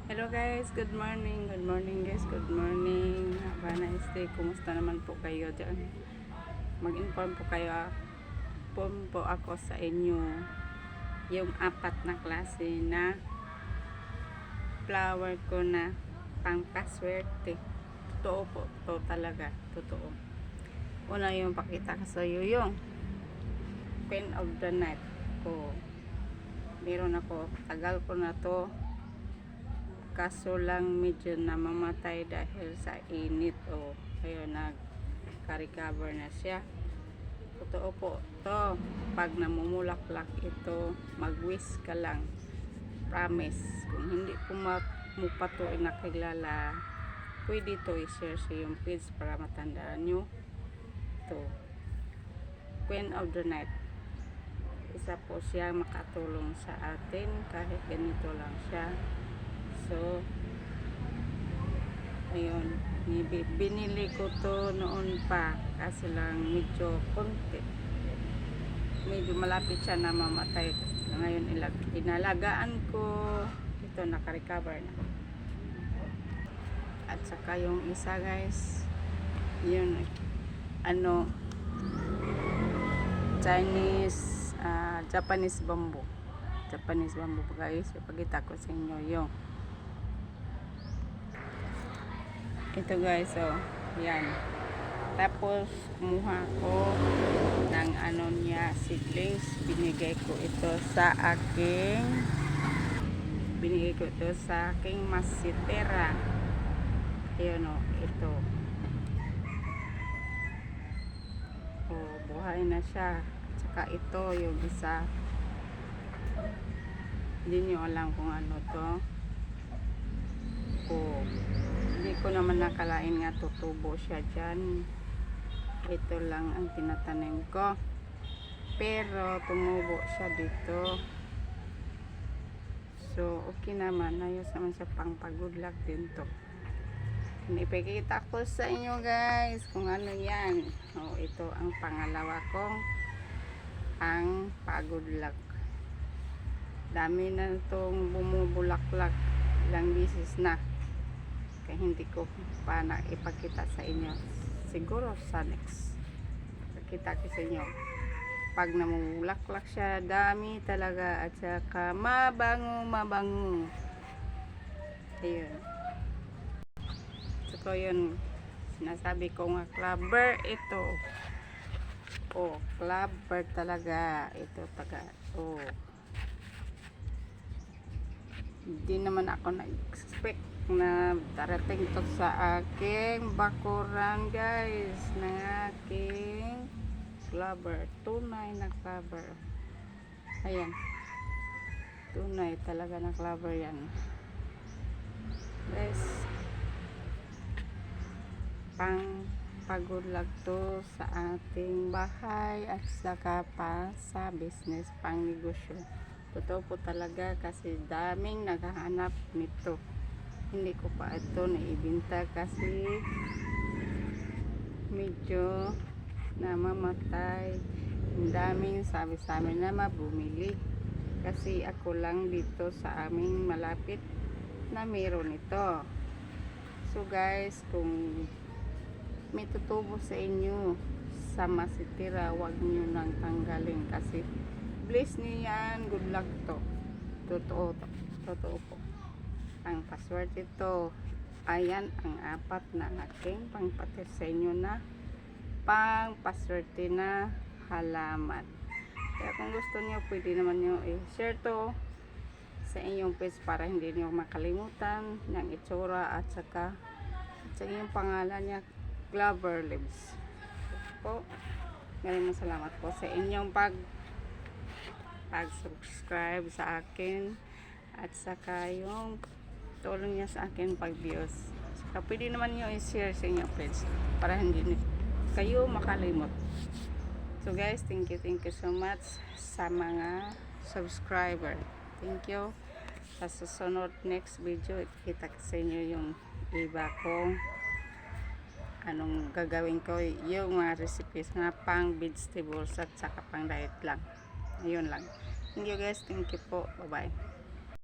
Hello guys, good morning. Good morning guys, good morning. Have a nice day. Kumusta naman po kayo dyan? Mag-inform po kayo. Inform po ako sa inyo yung 4 na klase na flower ko na pangkaswerte. Totoo po. Totoo talaga. Totoo. Una yung pakita ko sa iyo yung Queen of the Night ko. Meron ako. Tagal ko na to. Kaso lang medyo namamatay dahil sa init. Ayun, nagka-recover na siya. Totoo po to. Pag namumulaklak ito, mag-wish ka lang. Promise. Kung hindi po mo pa to nakilala, pwede to i-share sa yung page para matandaan nyo. Ito, Queen of the Night. Isa po siya makatulong sa atin kahit ganito lang siya. So, ayun, binili ko to noon pa kasi lang medyo konti. Medyo malapit siya na mamatay. Ngayon inalagaan ko. Ito, naka-recover na. At saka yung isa guys, yun, Japanese bamboo. Japanese bamboo guys. Ipakita ko sa inyo yung ito guys, yan. Tapos kumuha ko ng seedlings. Binigay ko ito sa aking masitera. Ayun ito. Buhay na siya. At saka ito yung isa. Hindi nyo alam kung ano to. Hindi ko naman nakalain nga tutubo siya dyan. Ito lang ang tinatanim ko. Pero tumubo siya dito. So okay naman. Ayos naman siya, pang good luck din to. Ipakita ko sa inyo guys kung ano yan. Ito ang pangalawa kong ang good luck. Dami na itong bumubulaklak. Ilang bisis na. Kaya hindi ko pa na ipakita sa inyo. Siguro sa next. Ipakita ko sa inyo. Pag namulaklak siya, dami talaga. At saka mabango. Ayun. So yun, sinasabi ko nga clubber ito. Clubber talaga. Ito hindi naman ako na-expect na darating to sa aking bakuran guys, ng aking clubber. Tunay na clubber. Ayan, tunay talaga na clubber yan guys. Pagod lang to sa ating bahay at saka pa sa business, pang negosyo. Totoo po talaga kasi daming naghahanap nito. Hindi ko pa ito naibinta kasi medyo namamatay. Daming sabi sa amin na mabumili kasi ako lang dito sa aming malapit na meron ito. So guys, kung may tutubo sa inyo sa masitira, huwag nyo nang tanggalin kasi bless niyo yan. Good luck to. Totoo po. Ang password ito. Ayan ang 4 na aking pangpatir sa inyo na pangpaswerte na halaman. Kaya kung gusto niyo, pwede naman niyo i-share to sa inyong page para hindi niyo makalimutan ng itsura at saka yung pangalan niya, Clover Leaves po. Maraming salamat po sa inyong pag-subscribe sa akin at saka yung tulong niya sa akin pag-views. Saka pwede naman nyo i-share sa inyong page para hindi kayo makalimot. So guys, thank you so much sa mga subscriber. Thank you. Sa susunod next video, ikita ko sa inyo yung iba kong anong gagawin ko, yung mga recipes na pang vegetables at saka pang diet lang. Ayun lang. Thank you guys. Thank you po. Bye bye.